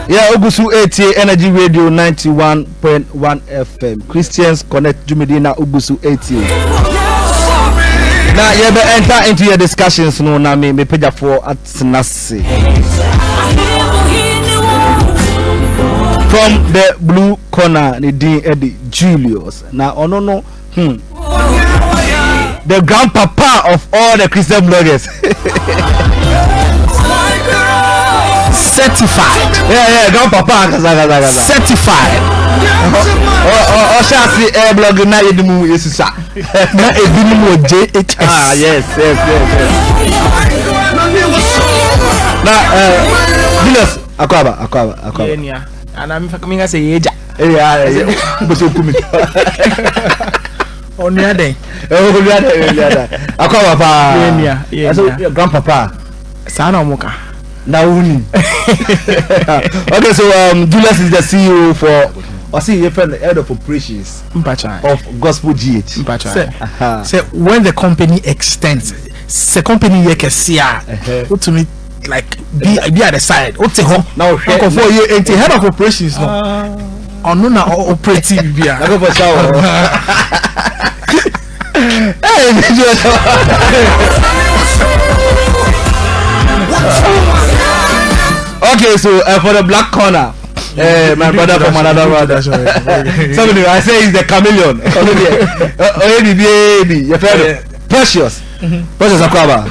Yeah, Ugusu 80 Energy Radio 91.1 FM. Christians Connect Jumedina Ugusu 80. Now you better enter into your discussions. No, na me page for at Nasi. From the blue corner, the Eddie Julius. Now, oh no. The grandpapa of all the Christian bloggers. Certified. Yeah, grandpapa. Certified. Shall see a blog na edimu yesusa. Na edimu JHS. Ah, yes. Now, Julius, Akwaba. Yeah, and I'm coming as a yeja. Yeah, but you come. On the other. Akwaba. Yeah. So your grandpapa. Sana Moka. Nauni. Okay, so Julius is the CEO for. I see your friend, the head of operations of Gospel GH. So when the company extends, the company what to me like be at the side. Now for you, and the head of operations no. No operating be. Okay, so for the black corner. My brother from another brother. Somebody, I say he's the chameleon. Your friend, Precious. Precious Akwaba.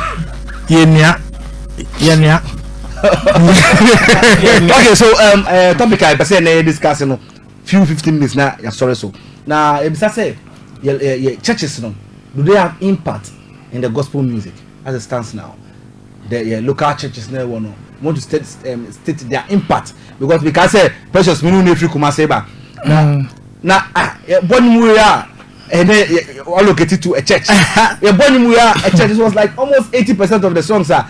Yenya. Okay, so topic I say discussing few 15 minutes now. Yeah, sorry so. Now, if I say churches do they have impact in the gospel music as it stands now? The local churches now want to state their impact because we can say Precious minu nefri kumaseba na boni we are and allocated to a church. Boni we are a church. It was like almost 80% of the songs are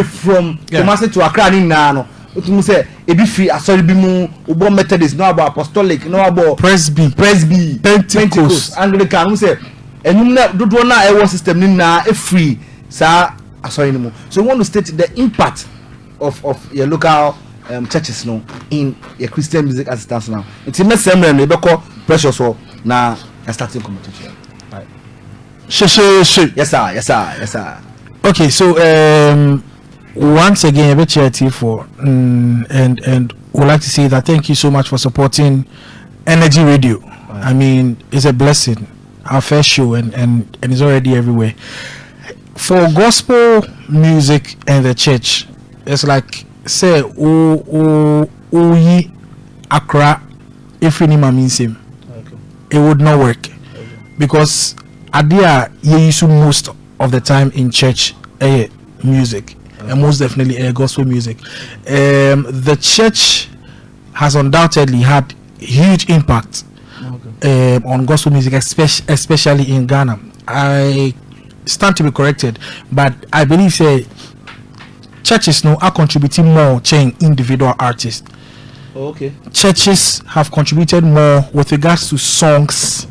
from Kumasi to Accra ni na no. Utumu say ebi free asori bi mu ubo Methodist no about apostolic no about Presby Pentecost Anglican we say enum na dodo na e war system ni na e free sa asori ni mu. So we want to state the impact of your local churches no in your Christian music as it stands now. It's in the same way we call Precious now starting competition. Right. Yes sir. Okay, so once again, for and would like to say that thank you so much for supporting Energy Radio. Right. I mean, it's a blessing. Our first show and it's already everywhere. For gospel music and the church, it's like say Oyi Accra if any means him. It would not work because Adia you use most of the time in church music and most definitely gospel music. The church has undoubtedly had huge impact on gospel music, especially in Ghana. I stand to be corrected, but I believe churches now are contributing more to individual artists. Okay. Churches have contributed more with regards to songs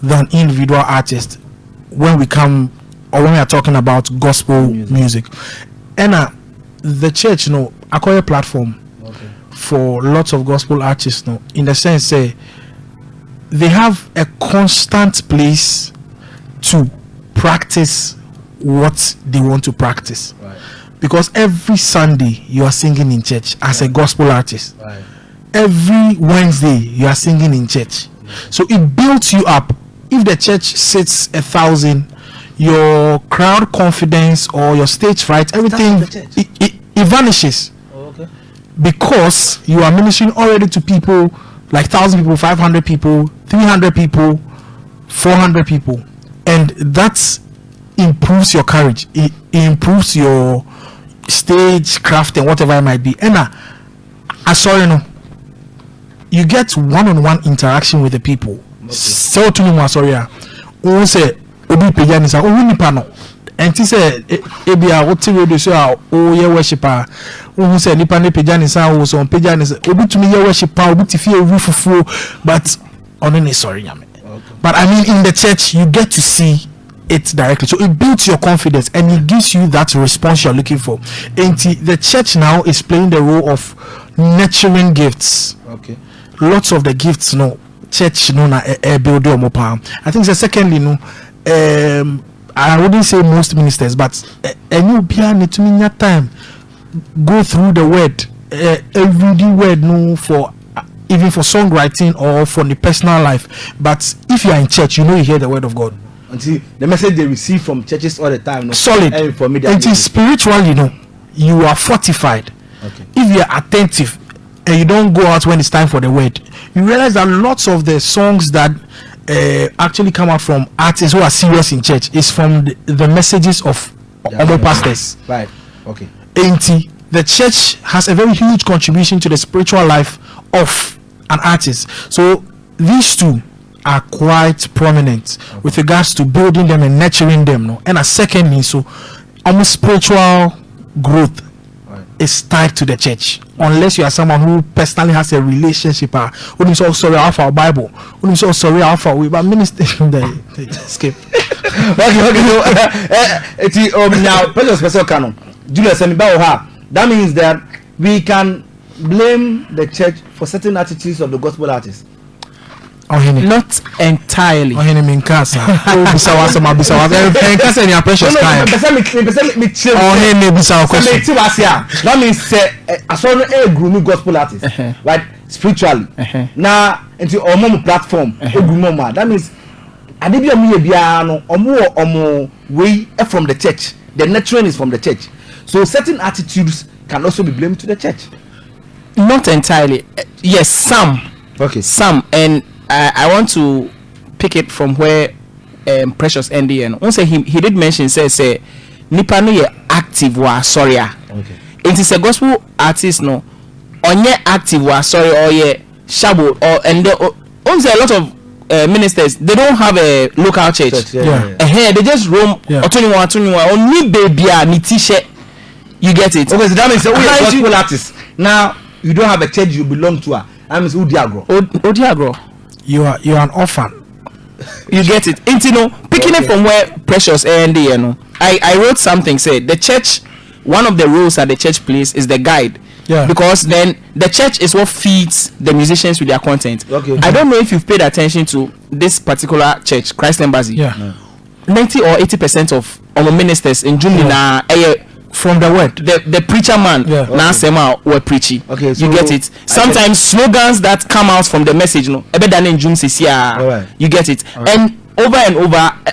than individual artists when we are talking about gospel music. And the church, acquire a platform for lots of gospel artists, in the sense they have a constant place to practice what they want to practice. Right. Because every Sunday you are singing in church as a gospel artist. Right. Every Wednesday you are singing in church. So it builds you up. If the church sits 1,000, your crowd confidence or your stage fright, everything it vanishes. Okay. Because you are ministering already to people like 1,000 people, 500 people, 300 people, 400 people, and that improves your courage. It improves your stage craft and whatever it might be. And you get one-on-one interaction with the people. So to me, sorry, who say obi pejanisa obi nipa no enti say ebia what radio so o ye worshiper who say nipa ne pejanisa o so pejanisa obi to me ye worshiper obi tifie rufufu but on any sorry nyame. But I mean in the church you get to see it directly. So it builds your confidence and it gives you that response you're looking for. And the church now is playing the role of nurturing gifts. Okay. Lots of the gifts, no church, no na build your mopam. I think secondly, no, I wouldn't say most ministers, but any people need to mean time go through the word, every word, no, for even for songwriting or for the personal life. But if you are in church, you know you hear the word of God. Until the message they receive from churches all the time, no, solid. And for me, it is spiritual, you know. You are fortified. Okay. If you are attentive and you don't go out when it's time for the word, you realize that lots of the songs that actually come out from artists who are serious in church is from the messages of other pastors. Right. Okay. The church has a very huge contribution to the spiritual life of an artist. So these two are quite prominent with regards to building them and nurturing them. No? And secondly, so almost spiritual growth is tied to the church, unless you are someone who personally has a relationship. When you say sorry off our Bible, when you say sorry off our we but minister they skip. Okay. Now, special canon. Julius and that means that we can blame the church for certain attitudes of the gospel artists. Not entirely. Precious time. That means I saw a grooming gospel artist, right? Spiritually. Now into our platform, that means I did way from the church. The nurturing is from the church. So certain attitudes can also be blamed to the church. Not entirely. Yes, some. Okay. Some. And I want to pick it from where Precious ended. And also he did mention say nipa no ye active wa sorry. Okay. It is a gospel artist no onye active wa sorry or ye shabo or and also a lot of ministers, they don't have a local church. They just roam only baby ni t-shirt. You get it? Okay, so that means we are gospel artists. Now you don't have a church you belong to. I mean Odiagro. You are an orphan. You get it? Picking it from where Precious ended, you know. I wrote something, said the church, one of the roles that the church plays is the guide. Yeah. Because then the church is what feeds the musicians with their content. Okay. I don't know if you've paid attention to this particular church, Christ Embassy. Yeah. 90 or 80% of our ministers in Jumina from the word. The preacher man now Sema were preaching. Okay, so you get it. Sometimes slogans that come out from the message, no, you get it. Right. And over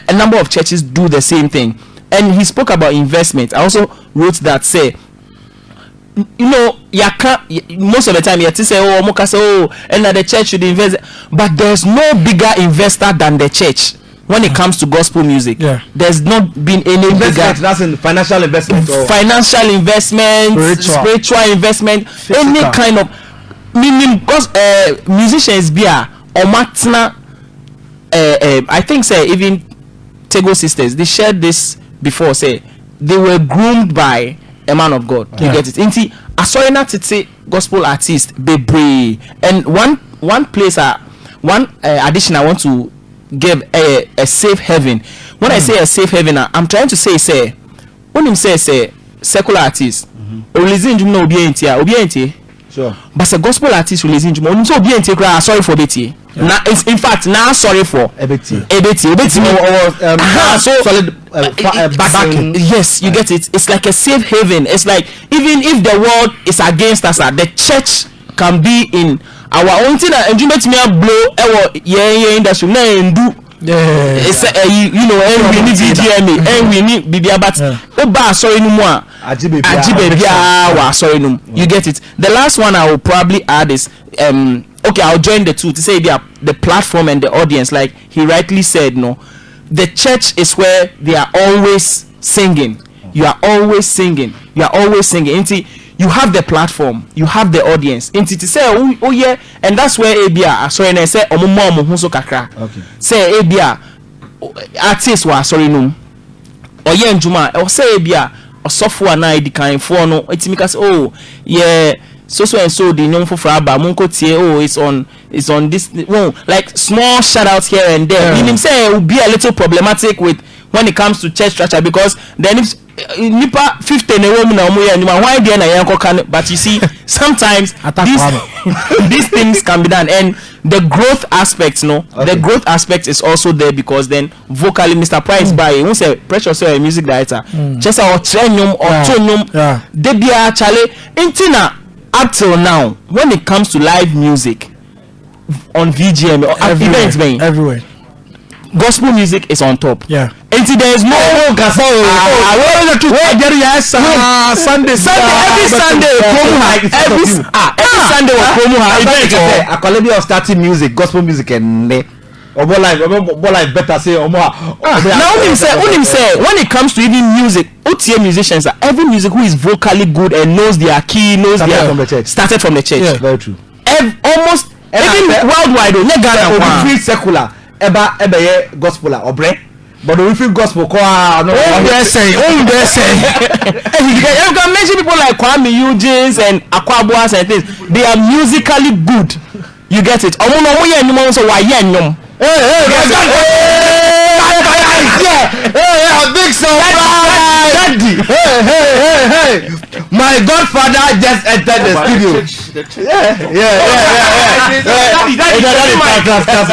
a number of churches do the same thing. And he spoke about investment. I also wrote that say, you know, most of the time you say, oh, Moka say, oh, and the church should invest, but there's no bigger investor than the church. When it comes to gospel music, there's not been any bigger. That's in financial investment, spiritual investment, any kind of meaning. Because musicians be or Martina, I think say even Tego sisters, they shared this before. Say they were groomed by a man of God. You get it? Inti asoyena tete gospel artist bebre. And one place one addition I want to give a safe haven. When I say a safe haven, I'm trying to say when him say secular artist releasing jum no obi enti sure, but a gospel artist releasing jum no so obi enti cry sorry for beti now in fact now sorry for ebeti so solid backing. Yes, you get it. It's like a safe haven. It's like even if the world is against us, the church can be in our own thing and you make me blow industry na endu it's you know and we need DMA and we need bibia but oba sorry no more ajibe wa sorry no. You get it. The last one I will probably add is okay, I'll join the two to say the platform and the audience, like he rightly said, no, the church is where they are always singing. You are always singing. You have the platform, you have the audience. Into to say, oh yeah, and that's where ABR. Sorry, and I say, so kakra. Okay. Say ABR artists were sorry no. Or yeah, Njuma, or say ABR or software na the kind for no. It's because oh yeah, so and so the young for Fraba Munko tie oh it's on this like small shout out here and there. Meaning say it will be a little problematic with when it comes to church structure, because then if nipa 50 na woman na omo ya nyuma, why there na yanko can, but you see sometimes these things can be done, and the growth aspect, the growth aspect is also there, because then vocally Mr. Price by who say Precious a music director just or trenium or tonium debia chale intina up till now when it comes to live music on VGM or events being everywhere, gospel music is on top. Until there is no Sunday every Sunday every Sunday was promo I call it starting music, gospel music, and life better say now him say when it comes to even music, OTA musicians are every music who is vocally good and knows their key, knows their from the church. Started from the church. Yeah, very true. Almost even worldwide, Ghana secular eba gospel or bread, but we feel gospel you can mention people like Kwame Eugene and Akwabuas and things. They are musically good. You get it? Big surprise! Hey! My godfather just entered the studio.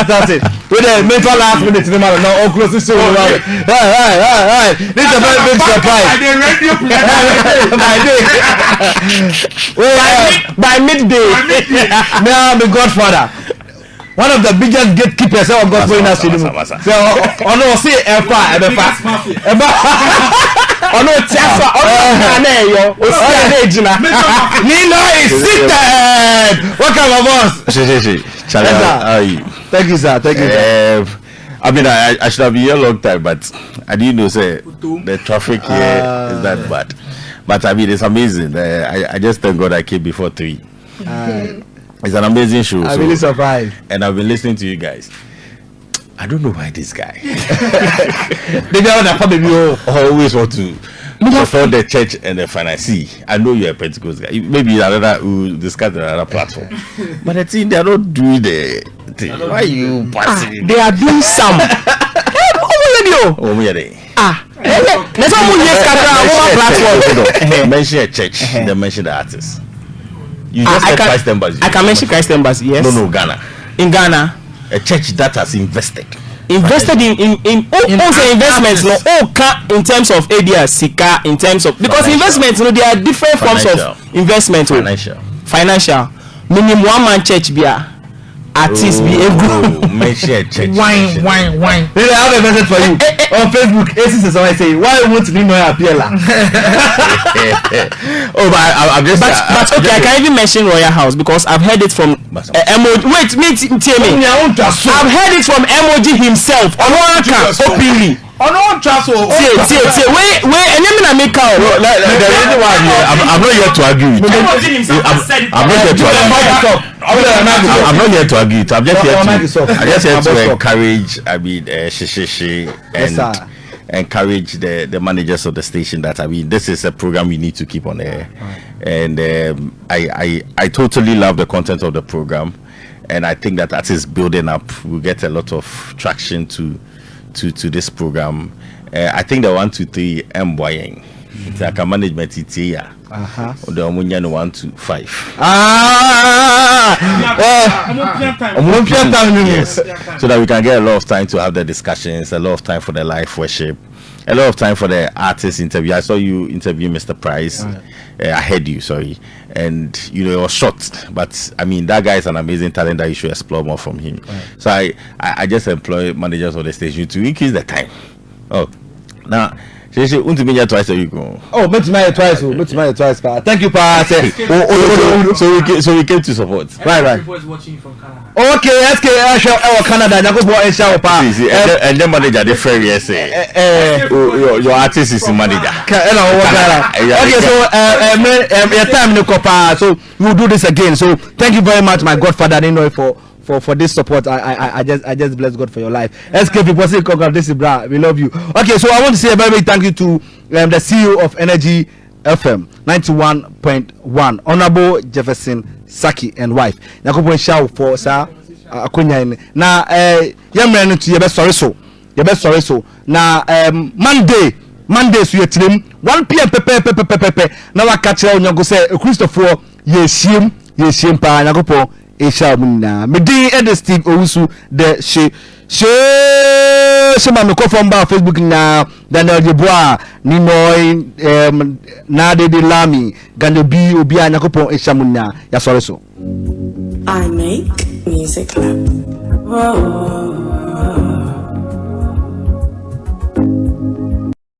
That's it. With a mental last minute, no, close to show. Hey! This is a very big surprise. By midday. Now, my godfather. One of the biggest gatekeepers of gospel industry. So, ono say efa ono tiafa ono yo Nino is seated. Welcome, my boss. Thank you, sir. I mean, I should have been here a long time, but I didn't know say the traffic here is that bad. But I mean, it's amazing. I just thank God I came before 3. It's an amazing show. I really survived. And I've been listening to you guys. I don't know why this guy always want to support the church and the finance. I know you're a Pentecost guy. Maybe we'll discuss another platform. But I think they're not doing the thing. Why are you passing? They are doing some. Mention a church, then mention the artists. You just said Christ Embassy. I can mention Christ Embassy, yes. No, Ghana. In Ghana. A church that has invested in investments, in terms of ADR, Sika, in terms of, because investments, there are different forms of investment. Financial. Minimum one man church beer. Artists be able mention church. Wine. I have a message for you on Facebook. ACs is always saying, why won't you know appeal? I'm just. But okay, I can even mention Royal House because I've heard it from MOG. Wait, tell me. I've heard it from MOG himself on one account openly. On one trust. Wait, and then I make out. The reason why I'm not here to argue. I'm not here to argue. I'm not here to argue. I'm just here to encourage. I mean, and encourage the managers of the station that this is a program we need to keep on air. And I totally love the content of the program, and I think that is building up. We'll get a lot of traction to this program. I think the 1 2 3 Mboyeng. It's like a management it's here. The Omunyano 1 2 5. Yes. So that we can get a lot of time to have the discussions, a lot of time for the live worship, a lot of time for the artist interview. I saw you interview Mr. Price. I heard you, sorry. And it was short, but I mean that guy is an amazing talent that you should explore more from him. So I just employ managers of the station to increase the time. Oh, now twice a week. Oh, twice. Thank you, Pa. So we came to support. Right. Okay, SK Canada. And then manager the fair your artist is manager. Okay, so your time no copa. So we'll do this again. So thank you very much, my godfather, for this support. I just bless God for your life. SK people say this is bra. We love you. Okay, so I want to say a very big thank you to the CEO of Energy FM 91.1, Honorable Jefferson Saki and wife. Nakopo show for sir akunya na yemre no to your best sorry so na Monday so yetrim 1 p.m. pepe na waka kire onyango se Christopher yesiem pa nyagopo esha munna medi Steve Owusu de she ma me ko from ba Facebook na Daniel Jeboa Ninoy na de Lami Gando bi obi anyagopo esha munna ya sore so I make music. Whoa.